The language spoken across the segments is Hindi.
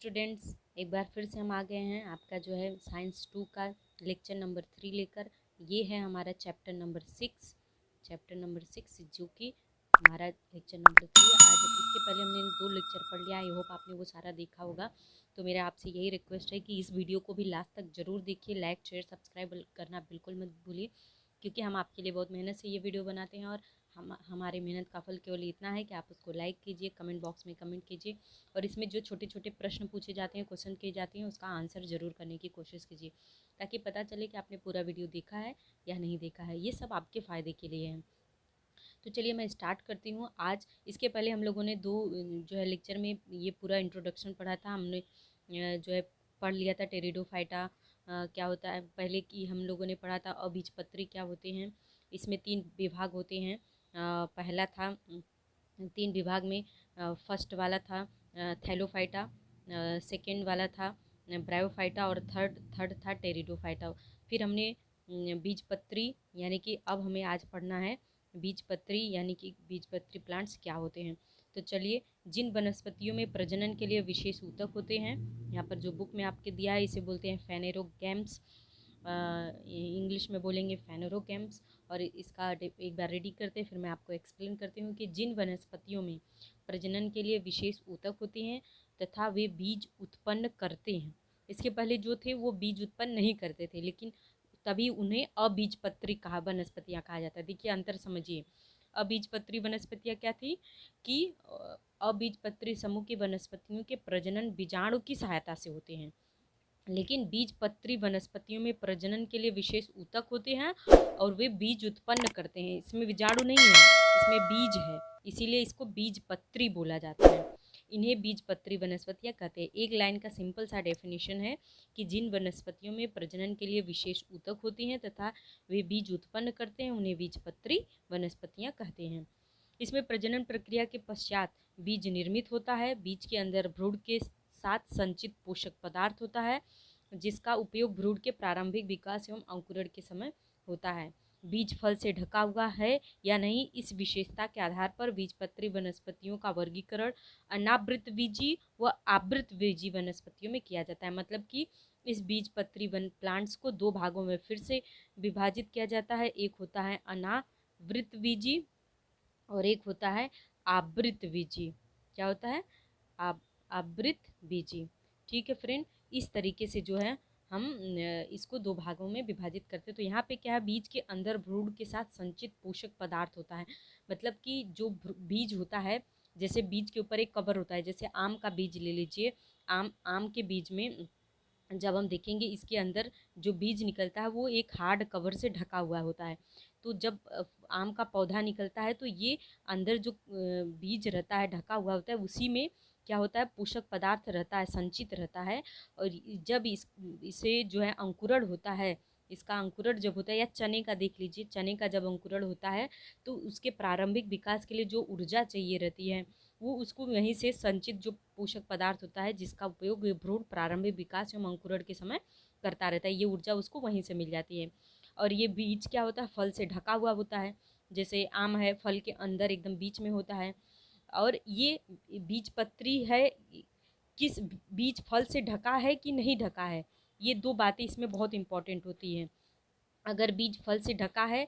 स्टूडेंट्स, एक बार फिर से हम आ गए हैं आपका जो है साइंस 2 का लेक्चर नंबर 3 लेकर। ये है हमारा चैप्टर नंबर 6 जो कि हमारा लेक्चर नंबर 3। आज इसके पहले हमने 2 लेक्चर पढ़ लिया। आई होप आपने वो सारा देखा होगा। तो मेरा आपसे यही रिक्वेस्ट है कि इस वीडियो को भी लास्ट तक ज़रूर देखिए। लाइक शेयर सब्सक्राइब करना बिल्कुल मत भूलिए, क्योंकि हम आपके लिए बहुत मेहनत से ये वीडियो बनाते हैं और हमारी मेहनत का फल केवल इतना है कि आप उसको लाइक कीजिए, कमेंट बॉक्स में कमेंट कीजिए और इसमें जो छोटे छोटे प्रश्न पूछे जाते हैं, क्वेश्चन किए जाते हैं, उसका आंसर ज़रूर करने की कोशिश कीजिए, ताकि पता चले कि आपने पूरा वीडियो देखा है या नहीं देखा है। ये सब आपके फ़ायदे के लिए है। तो चलिए मैं स्टार्ट करती हूँ। आज इसके पहले हम लोगों ने 2 जो है लेक्चर में ये पूरा इंट्रोडक्शन पढ़ा था। हमने जो है पढ़ लिया था टेरिडोफाइटा क्या होता है। पहले की हम लोगों ने पढ़ा था अबीजपत्री क्या होते हैं। इसमें 3 विभाग होते हैं। पहला था 3 विभाग में फर्स्ट वाला था थैलोफाइटा, सेकेंड वाला था ब्रायोफाइटा और थर्ड था टेरिडोफाइटा। फिर हमने बीजपत्री यानी कि अब हमें आज पढ़ना है बीजपत्री यानी कि बीजपत्री प्लांट्स क्या होते हैं। तो चलिए, जिन वनस्पतियों में प्रजनन के लिए विशेष ऊतक होते हैं, यहाँ पर जो बुक में आपके दिया है इसे बोलते हैं फेनेरोगैम्स। इंग्लिश में बोलेंगे फेनेरोगैम्स। और इसका एक बार रेडी करते हैं, फिर मैं आपको एक्सप्लेन करती हूँ कि जिन वनस्पतियों में प्रजनन के लिए विशेष ऊतक होते हैं तथा वे बीज उत्पन्न करते हैं। इसके पहले जो थे वो बीज उत्पन्न नहीं करते थे, लेकिन तभी उन्हें अबीजपत्री कहा वनस्पतियाँ कहा जाता है। देखिए अंतर समझिए। अबीजपत्री वनस्पतियाँ क्या थी कि अबीजपत्री समूह की वनस्पतियों के प्रजनन बीजाणु की सहायता से होते हैं, लेकिन बीजपत्री वनस्पतियों में प्रजनन के लिए विशेष ऊतक होते हैं और वे बीज उत्पन्न करते हैं। इसमें बीजाणु नहीं है, इसमें बीज है, इसीलिए इसको बीजपत्री बोला जाता है। इन्हें बीजपत्री वनस्पतियाँ कहते हैं। एक लाइन का सिंपल सा डेफिनेशन है कि जिन वनस्पतियों में प्रजनन के लिए विशेष ऊतक होती हैं तथा वे बीज उत्पन्न करते हैं, उन्हें बीजपत्री वनस्पतियाँ कहते हैं। इसमें प्रजनन प्रक्रिया के पश्चात बीज निर्मित होता है। बीज के अंदर भ्रूण के साथ संचित पोषक पदार्थ होता है, जिसका उपयोग भ्रूण के प्रारंभिक विकास एवं अंकुरण के समय होता है। बीज फल से ढका हुआ है या नहीं, इस विशेषता के आधार पर बीजपत्री वनस्पतियों का वर्गीकरण अनावृतबीजी व आवृतबीजी वनस्पतियों में किया जाता है। मतलब कि इस बीजपत्री वन प्लांट्स को 2 भागों में फिर से विभाजित किया जाता है। एक होता है अनावृतबीजी और एक होता है आवृतबीजी। क्या होता है? आवृतबीजी। ठीक है फ्रेंड, इस तरीके से जो है हम इसको 2 भागों में विभाजित करते हैं। तो यहाँ पे क्या है, बीज के अंदर भ्रूण के साथ संचित पोषक पदार्थ होता है। मतलब कि जो बीज होता है, जैसे बीज के ऊपर एक कवर होता है, जैसे आम का बीज ले लीजिए। आम के बीज में जब हम देखेंगे इसके अंदर जो बीज निकलता है वो एक हार्ड कवर से ढका हुआ होता है। तो जब आम का पौधा निकलता है तो ये अंदर जो बीज रहता है ढका हुआ होता है, उसी में क्या होता है, पोषक पदार्थ रहता है, संचित रहता है। और जब इसे जो है अंकुरण होता है, इसका अंकुरण जब होता है, या चने का देख लीजिए, चने का जब अंकुरण होता है तो उसके प्रारंभिक विकास के लिए जो ऊर्जा चाहिए रहती है वो उसको वहीं से संचित जो पोषक पदार्थ होता है, जिसका उपयोग भ्रूण प्रारंभिक विकास एवं अंकुरण के समय करता रहता है, ये ऊर्जा उसको वहीं से मिल जाती है। और ये बीज क्या होता है, फल से ढका हुआ होता है। जैसे आम है, फल के अंदर एकदम बीच में होता है। और ये बीज पत्री है, किस बीज फल से ढका है कि नहीं ढका है, ये 2 बातें इसमें बहुत इंपॉर्टेंट होती हैं। अगर बीज फल से ढका है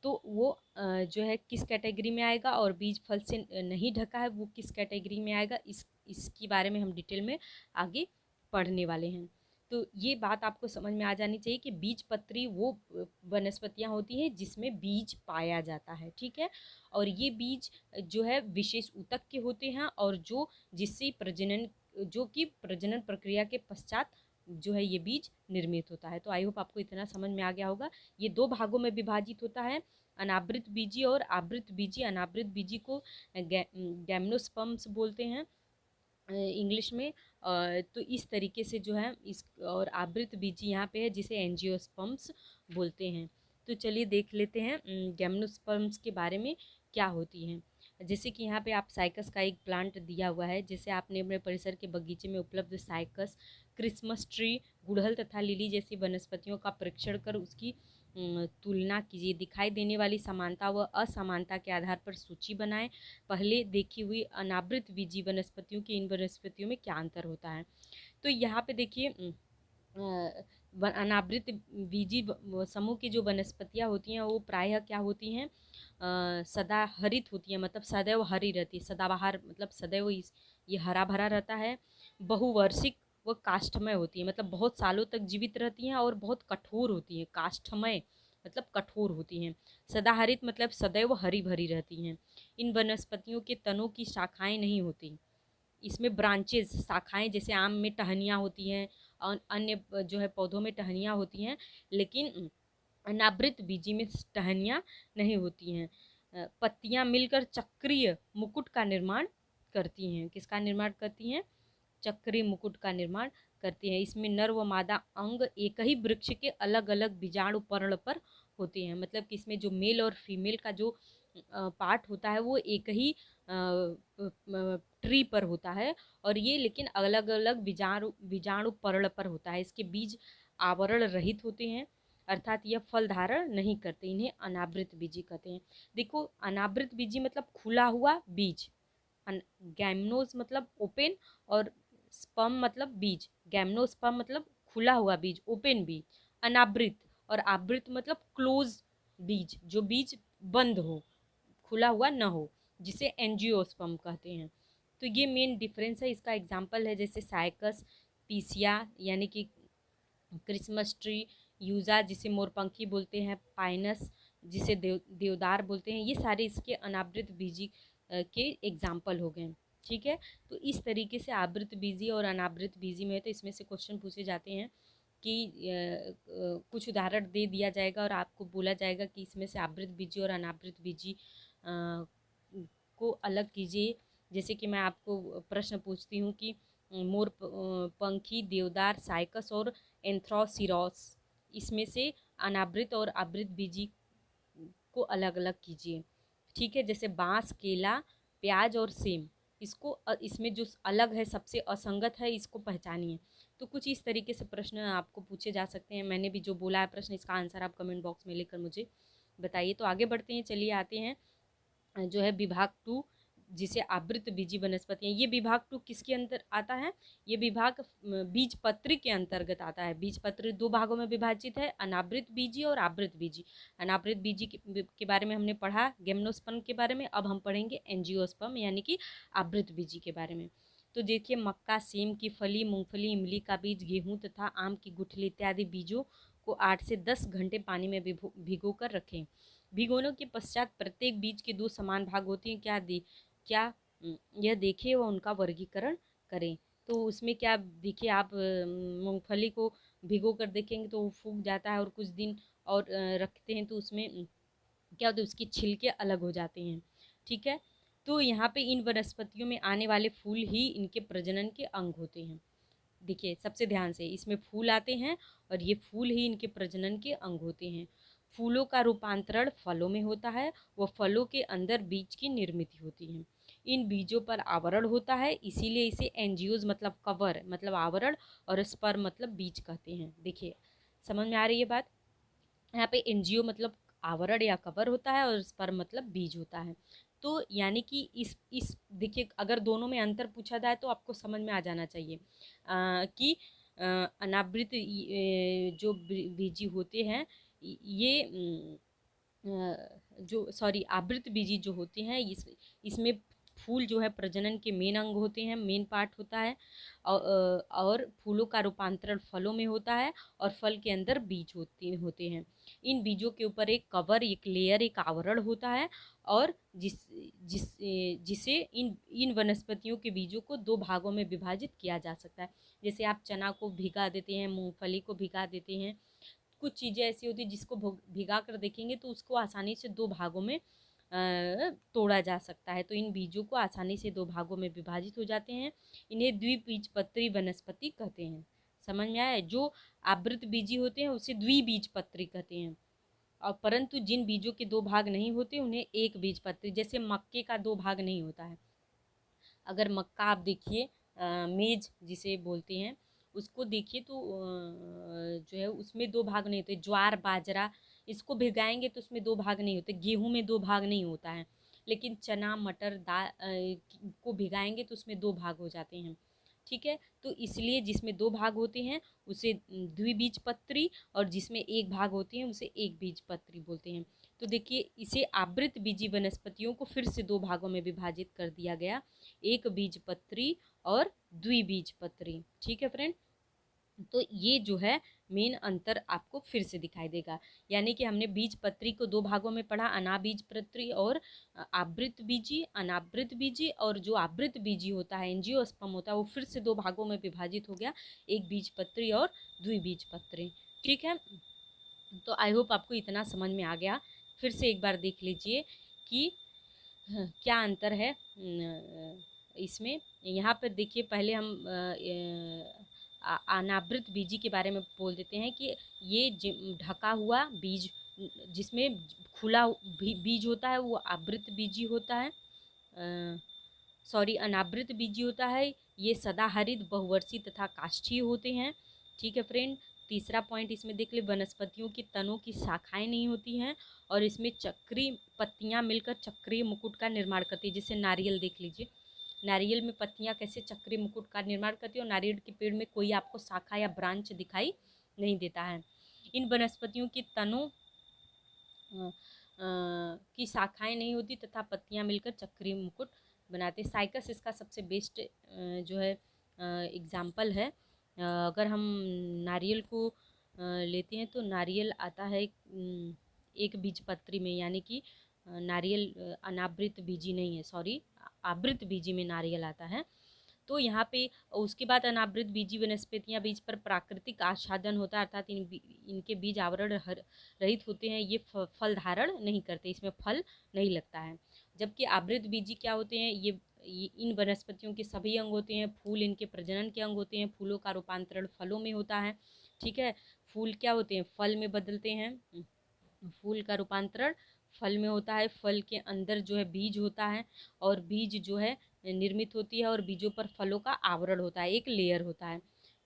तो वो जो है किस कैटेगरी में आएगा, और बीज फल से नहीं ढका है वो किस कैटेगरी में आएगा, इसके बारे में हम डिटेल में आगे पढ़ने वाले हैं। तो ये बात आपको समझ में आ जानी चाहिए कि बीजपत्री वो वनस्पतियाँ होती हैं जिसमें बीज पाया जाता है। ठीक है, और ये बीज जो है विशेष ऊतक के होते हैं और जो कि प्रजनन प्रक्रिया के पश्चात जो है ये बीज निर्मित होता है। तो आई होप आपको इतना समझ में आ गया होगा। ये 2 भागों में विभाजित होता है, अनावृत बीजी और आवृत बीजी। अनावृत बीजी को गैम्नोस्पर्म्स बोलते हैं इंग्लिश में। तो इस तरीके से जो है इस, और आवृत बीजी यहाँ पे है जिसे एंजियोस्पर्म्स बोलते हैं। तो चलिए देख लेते हैं गैम्नोस्पर्म्स के बारे में क्या होती हैं। जैसे कि यहाँ पे आप साइकस का एक प्लांट दिया हुआ है, जैसे आपने अपने परिसर के बगीचे में उपलब्ध साइकस, क्रिसमस ट्री, गुड़हल तथा लिली जैसी वनस्पतियों का परीक्षण कर उसकी तुलना कीजिए। दिखाई देने वाली समानता व असमानता के आधार पर सूची बनाएं। पहले देखी हुई अनावृत बीजी वनस्पतियों की इन वनस्पतियों में क्या अंतर होता है। तो यहाँ पे देखिए अनावृत बीजी समूह की जो वनस्पतियाँ होती हैं वो प्रायः क्या होती हैं, सदा हरित होती हैं, मतलब सदैव हरी रहती है। सदाबहार मतलब सदैव ये हरा भरा रहता है। बहुवार्षिक व काष्ठमय होती है, मतलब बहुत सालों तक जीवित रहती हैं और बहुत कठोर होती हैं। काष्ठमय मतलब कठोर होती हैं। सदाहरित मतलब सदैव हरी भरी रहती हैं। इन वनस्पतियों के तनों की शाखाएं नहीं होती, इसमें ब्रांचेस शाखाएं, जैसे आम में टहनियाँ होती हैं और अन्य जो है पौधों में टहनियाँ होती हैं, लेकिन अनावृत बीजी में टहनियाँ नहीं होती हैं। पत्तियाँ मिलकर चक्रीय मुकुट का निर्माण करती हैं। किसका निर्माण करती हैं? चक्रीय मुकुट का निर्माण करती हैं। इसमें नर व मादा अंग एक ही वृक्ष के अलग अलग बीजाणु पर्ण पर होते हैं, मतलब कि इसमें जो मेल और फीमेल का जो पार्ट होता है वो एक ही ट्री पर होता है, और ये लेकिन अलग अलग बीजाणु पर्ण पर होता है। इसके बीज आवरण रहित होते हैं, अर्थात यह फल धारण नहीं करते। इन्हें अनावृत बीजी कहते हैं। देखो, अनावृत बीजी मतलब खुला हुआ बीज, गैमनोस मतलब ओपन, और स्पर्म मतलब बीज। गैमनोस्पर्म मतलब खुला हुआ बीज, ओपन बीज। अनावृत और आवृत मतलब क्लोज बीज, जो बीज बंद हो, खुला हुआ न हो, जिसे एंजियोस्पर्म कहते हैं। तो ये मेन डिफरेंस है। इसका एग्जाम्पल है जैसे साइकस, पीसिया यानी कि क्रिसमस ट्री, यूजा जिसे मोरपंखी बोलते हैं, पाइनस जिसे देवदार बोलते हैं। ये सारे इसके अनावृत बीजी के एग्जाम्पल हो गए। ठीक है, तो इस तरीके से आवृत बीजी और अनावृत बीजी में तो इसमें से क्वेश्चन पूछे जाते हैं कि कुछ उदाहरण दे दिया जाएगा और आपको बोला जाएगा कि इसमें से आवृत बीजी और अनावृत बीजी को अलग कीजिए। जैसे कि मैं आपको प्रश्न पूछती हूँ कि मोर पंखी, देवदार, साइकस और एंथ्रोसिरोस, इसमें से अनावृत और आवृत बीजी को अलग अलग कीजिए। ठीक है, जैसे बांस, केला, प्याज और सेम, इसको इसमें जो अलग है, सबसे असंगत है, इसको पहचानिए। तो कुछ इस तरीके से प्रश्न आपको पूछे जा सकते हैं। मैंने भी जो बोला है प्रश्न, इसका आंसर आप कमेंट बॉक्स में लिखकर मुझे बताइए। तो आगे बढ़ते हैं, चलिए आते हैं जो है विभाग 2, जिसे आवृत बीजी वनस्पतियाँ। ये विभाग 2 किसके अंदर आता है? ये विभाग बीजपत्री के अंतर्गत आता है। बीजपत्री 2 भागों में विभाजित है, अनावृत बीजी और आवृत बीजी। अनावृत बीजी के बारे में हमने पढ़ा, गेम्नोस्पर्म के बारे में। अब हम पढ़ेंगे एंजियोस्पर्म यानी कि आवृत बीजी के बारे में। तो देखिए, मक्का, सेम की फली, मूंगफली, इमली का बीज, गेहूं तथा आम की गुठली इत्यादि बीजों को 8 से 10 घंटे पानी में भिगो कर रखें। भिगोने के पश्चात प्रत्येक बीज के 2 समान भाग होते हैं, क्या यह देखें व उनका वर्गीकरण करें। तो उसमें क्या देखिए, आप मूंगफली को भिगो कर देखेंगे तो वो फूक जाता है, और कुछ दिन और रखते हैं तो उसमें क्या होता है, उसकी छिलके अलग हो जाते हैं। ठीक है, तो यहाँ पे इन वनस्पतियों में आने वाले फूल ही इनके प्रजनन के अंग होते हैं। देखिए सबसे ध्यान से, इसमें फूल आते हैं और ये फूल ही इनके प्रजनन के अंग होते हैं। फूलों का रूपांतरण फलों में होता है, व फलों के अंदर बीज की निर्मित होती है। इन बीजों पर आवरण होता है, इसीलिए इसे एंजियोज मतलब कवर मतलब आवरण और स्पर्म मतलब बीज कहते हैं। देखिए समझ में आ रही है बात? यहाँ पे एंजियो मतलब आवरण या कवर होता है, और स्पर्म मतलब बीज होता है। तो यानी कि इस देखिए, अगर दोनों में अंतर पूछा जाए तो आपको समझ में आ जाना चाहिए कि अनावृत जो बीजी होते हैं, ये जो सॉरी आवृत बीजी जो होते हैं, इसमें फूल जो है प्रजनन के मेन अंग होते हैं, मेन पार्ट होता है। और फूलों का रूपांतरण फलों में होता है, और फल के अंदर बीज होते हैं। इन बीजों के ऊपर एक कवर, एक लेयर, एक आवरण होता है, और जिसे इन वनस्पतियों के बीजों को 2 भागों में विभाजित किया जा सकता है। जैसे आप चना को भिगा देते हैं, मूंगफली को भिगा देते हैं, कुछ चीज़ें ऐसी होती है जिसको भिगा कर देखेंगे तो उसको आसानी से 2 भागों में तोड़ा जा सकता है। तो इन बीजों को आसानी से 2 भागों में विभाजित हो जाते हैं। इन्हें द्विबीजपत्री वनस्पति कहते हैं। समझ में आया? जो आवृत बीजी होते हैं उसे द्विबीजपत्री कहते हैं, और परंतु जिन बीजों के 2 भाग नहीं होते उन्हें एक बीजपत्री। जैसे मक्के का 2 भाग नहीं होता है। अगर मक्का आप देखिए, मेज जिसे बोलते हैं, उसको देखिए तो जो है उसमें 2 भाग नहीं होते। ज्वार, बाजरा इसको भिगाएंगे तो उसमें 2 भाग नहीं होते, गेहूं में 2 भाग नहीं होता है, लेकिन चना मटर दाल को भिगाएंगे तो उसमें 2 भाग हो जाते हैं। ठीक है, तो इसलिए जिसमें 2 भाग होते हैं उसे द्विबीजपत्री, और जिसमें 1 भाग होते हैं उसे एक बीजपत्री बोलते हैं। तो देखिए, इसे आवृत बीजी वनस्पतियों को फिर से 2 भागों में विभाजित कर दिया गया, एक बीजपत्री और द्विबीजपत्री। ठीक है फ्रेंड, तो ये जो है मेन अंतर आपको फिर से दिखाई देगा। यानी कि हमने बीज पत्री को 2 भागों में पढ़ा, अनाबीज पत्री और आवृत बीजी। अनावृत बीजी और जो आवृत बीजी होता है, एंजियोस्पर्म होता है, वो फिर से 2 भागों में विभाजित हो गया, एक बीज पत्री और द्विबीज पत्री। ठीक है, तो आई होप आपको इतना समझ में आ गया। फिर से एक बार देख लीजिए कि क्या अंतर है इसमें। यहाँ पर देखिए, पहले हम अनावृत बीजी के बारे में बोल देते हैं कि ये ढका हुआ बीज, जिसमें खुला बीज होता है, वो आवृत बीजी होता है, अनावृत बीजी होता है। ये सदाहरित, बहुवर्षीय तथा काष्ठीय होते हैं। ठीक है फ्रेंड, तीसरा पॉइंट इसमें देख ले, वनस्पतियों की तनों की शाखाएं नहीं होती हैं, और इसमें चक्रीय पत्तियां मिलकर चक्रीय मुकुट का निर्माण करती है। जैसे नारियल देख लीजिए, नारियल में पत्तियां कैसे चक्रीय मुकुट का निर्माण करती है, और नारियल के पेड़ में कोई आपको शाखा या ब्रांच दिखाई नहीं देता है। इन वनस्पतियों की तनों की शाखाएं नहीं होती तथा पत्तियां मिलकर चक्रीय मुकुट बनाते। साइकस इसका सबसे बेस्ट जो है एग्जाम्पल है। अगर हम नारियल को लेते हैं तो नारियल आता है एक बीजपत्री में, यानी कि नारियल अनावृत बीजी नहीं है, आवृत बीजी में नारियल आता है। तो यहाँ पे उसके बाद अनावृत बीजी वनस्पतियाँ बीज पर प्राकृतिक आच्छादन होता है, अर्थात इनके बीज आवरण रहित होते हैं, ये फल धारण नहीं करते, इसमें फल नहीं लगता है। जबकि आवृत बीजी क्या होते हैं, ये इन वनस्पतियों के सभी अंग होते हैं। फूल इनके प्रजनन के अंग होते हैं, फूलों का रूपांतरण फलों में होता है। ठीक है, फूल क्या होते हैं, फल में बदलते हैं, फूल का रूपांतरण फल में होता है। फल के अंदर जो है बीज होता है, और बीज जो है निर्मित होती है, और बीजों पर फलों का आवरण होता है, एक लेयर होता है।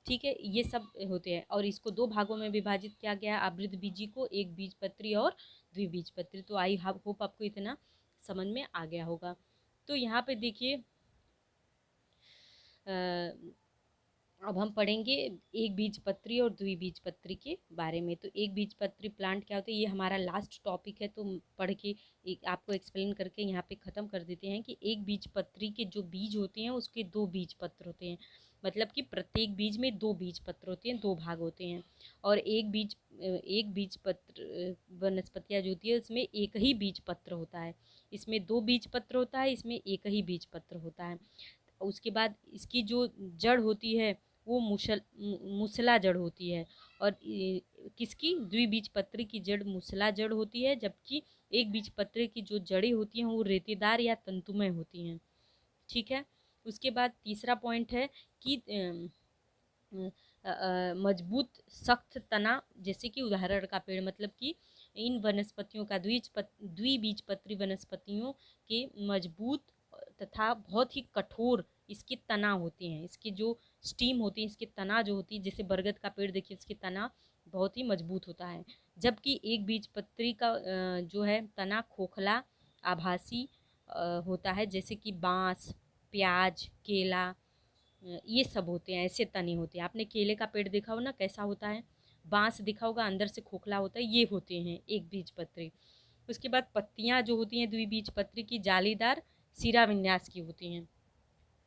ठीक है, ये सब होते हैं, और इसको 2 भागों में विभाजित किया गया है, आवृत बीजी को, एक बीजपत्री और द्विबीजपत्री। तो आई होप आपको इतना समझ में आ गया होगा। तो यहाँ पे देखिए, अब हम पढ़ेंगे एक बीजपत्री और द्विबीजपत्री के बारे में। तो एक बीजपत्री प्लांट क्या होता है, ये हमारा लास्ट टॉपिक है, तो पढ़ के आपको एक्सप्लेन करके यहाँ पे ख़त्म कर देते हैं कि एक बीजपत्री के जो बीज होते हैं उसके 2 बीजपत्र होते हैं। मतलब कि प्रत्येक बीज में 2 बीजपत्र होते हैं, 2 भाग होते हैं। और एक बीजपत्र वनस्पतियाँ जो होती है उसमें एक ही बीजपत्र होता है, इसमें 2 बीजपत्र होता है, इसमें एक ही बीजपत्र होता है। उसके बाद इसकी जो जड़ होती है वो मूसला जड़ होती है, और किसकी, द्विबीजपत्री की जड़ मूसला जड़ होती है, जबकि एक बीजपत्री की जो जड़ें होती हैं वो रेतेदार या तंतुमय होती हैं। ठीक है, उसके बाद तीसरा पॉइंट है कि मजबूत सख्त तना, जैसे कि उदाहरण का पेड़, मतलब कि इन वनस्पतियों का द्विबीजपत्री वनस्पतियों के मजबूत तथा बहुत ही कठोर इसके तना होते हैं, इसके जो स्टीम होती है, इसकी तना जो होती है, जैसे बरगद का पेड़ देखिए, इसकी तना बहुत ही मजबूत होता है। जबकि एक बीजपत्री का जो है तना खोखला आभासी होता है, जैसे कि बांस, प्याज, केला, ये सब होते हैं, ऐसे तने होते हैं। आपने केले का पेड़ देखा हो ना, कैसा होता है, बांस दिखा होगा, अंदर से खोखला होता है, ये होते हैं एक बीजपत्री। उसके बाद पत्तियाँ जो होती हैं द्विबीजपत्री की, जालीदार सिरा विन्यास की होती हैं,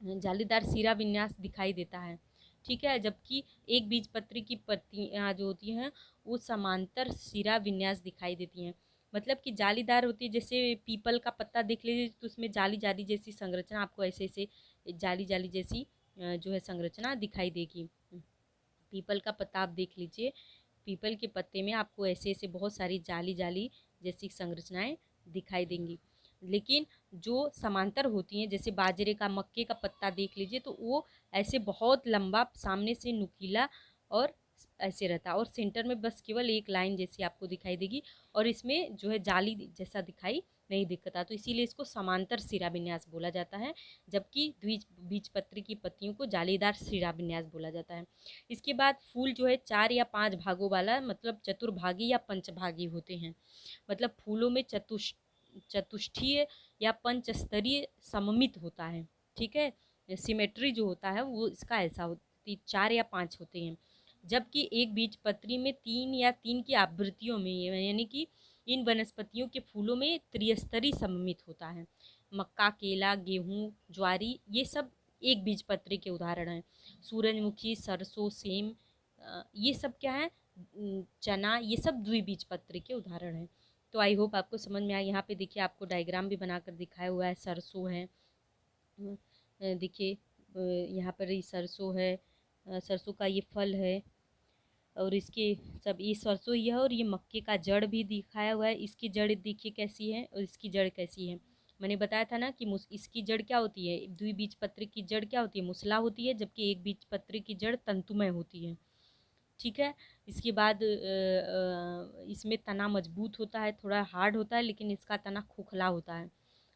जालीदार सिरा विन्यास दिखाई देता है। ठीक है, जबकि एक बीजपत्री की पत्तियाँ जो होती हैं वो समांतर सिरा विन्यास दिखाई देती हैं, मतलब कि जालीदार होती है। जैसे पीपल का पत्ता देख लीजिए तो उसमें जाली जाली जैसी संरचना, आपको ऐसे ऐसे जाली जाली जैसी जो है संरचना दिखाई देगी। पीपल का पत्ता आप देख लीजिए, पीपल के पत्ते में आपको ऐसे ऐसे बहुत सारी जाली जाली जैसी संरचनाएं दिखाई देंगी। लेकिन जो समांतर होती हैं, जैसे बाजरे का, मक्के का पत्ता देख लीजिए, तो वो ऐसे बहुत लंबा, सामने से नुकीला और ऐसे रहता है और सेंटर में बस केवल एक लाइन जैसी आपको दिखाई देगी और इसमें जो है जाली जैसा दिखाई नहीं दिखता, तो इसीलिए इसको समांतर सिरा विन्यास बोला जाता है, जबकि द्विबीजपत्री की पत्तियों को जालीदार सिरा विन्यास बोला जाता है। इसके बाद फूल जो है 4 या 5 भागों वाला मतलब चतुर्भागी या पंचभागी होते हैं। मतलब फूलों में चतुष्ठीय या पंचस्तरीय सममित होता है, ठीक है। सिमेट्री जो होता है वो इसका ऐसा होती 4 या 5 होते हैं, जबकि एक बीजपत्री में 3 या 3 की आवृत्तियों में, यानी कि इन वनस्पतियों के फूलों में त्रिस्तरीय सममित होता है। मक्का, केला, गेहूँ, ज्वारी ये सब एक बीजपत्री के उदाहरण हैं। सूरजमुखी, सरसों, सेम ये सब क्या है, चना, ये सब द्विबीजपत्री के उदाहरण हैं। तो आई होप आपको समझ में आया। यहाँ पे देखिए आपको डायग्राम भी बनाकर दिखाया हुआ है, सरसों है, देखिए यहाँ पर ये सरसों है, सरसों का ये फल है और इसके सब ये सरसों ही है और ये मक्के का जड़ भी दिखाया हुआ है। इसकी जड़ देखिए कैसी है और इसकी जड़ कैसी है। मैंने बताया था ना कि इसकी जड़ क्या होती है, द्विबीजपत्री की जड़ क्या होती है, मुसला होती है, जबकि एक बीजपत्री की जड़ तंतुमय होती है, ठीक है। इसके बाद इसमें तना मजबूत होता है, थोड़ा हार्ड होता है, लेकिन इसका तना खोखला होता है।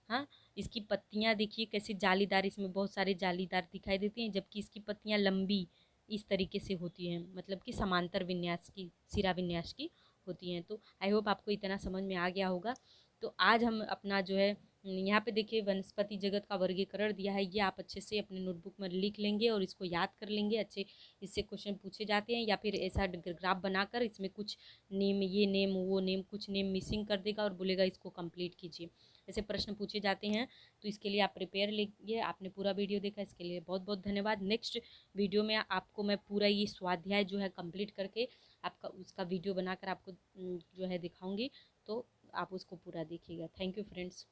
हाँ, इसकी पत्तियाँ देखिए कैसी जालीदार, इसमें बहुत सारे जालीदार दिखाई देती हैं, जबकि इसकी पत्तियाँ लंबी इस तरीके से होती हैं, मतलब कि समांतर विन्यास की, सिरा विन्यास की होती हैं। तो आई होप आपको इतना समझ में आ गया होगा। तो आज हम अपना जो है यहाँ पे देखिए वनस्पति जगत का वर्गीकरण दिया है, ये आप अच्छे से अपने नोटबुक में लिख लेंगे और इसको याद कर लेंगे अच्छे। इससे क्वेश्चन पूछे जाते हैं, या फिर ऐसा ग्राफ बनाकर इसमें कुछ नेम, ये नेम, वो नेम, कुछ नेम मिसिंग कर देगा और बोलेगा इसको कंप्लीट कीजिए, ऐसे प्रश्न पूछे जाते हैं। तो इसके लिए आप प्रिपेयर लीजिए। आपने पूरा वीडियो देखा, इसके लिए बहुत बहुत धन्यवाद। नेक्स्ट वीडियो में आपको मैं पूरा ये स्वाध्याय जो है कंप्लीट करके आपका उसका वीडियो बनाकर आपको जो है दिखाऊंगी, तो आप उसको पूरा देखिएगा। Thank you friends.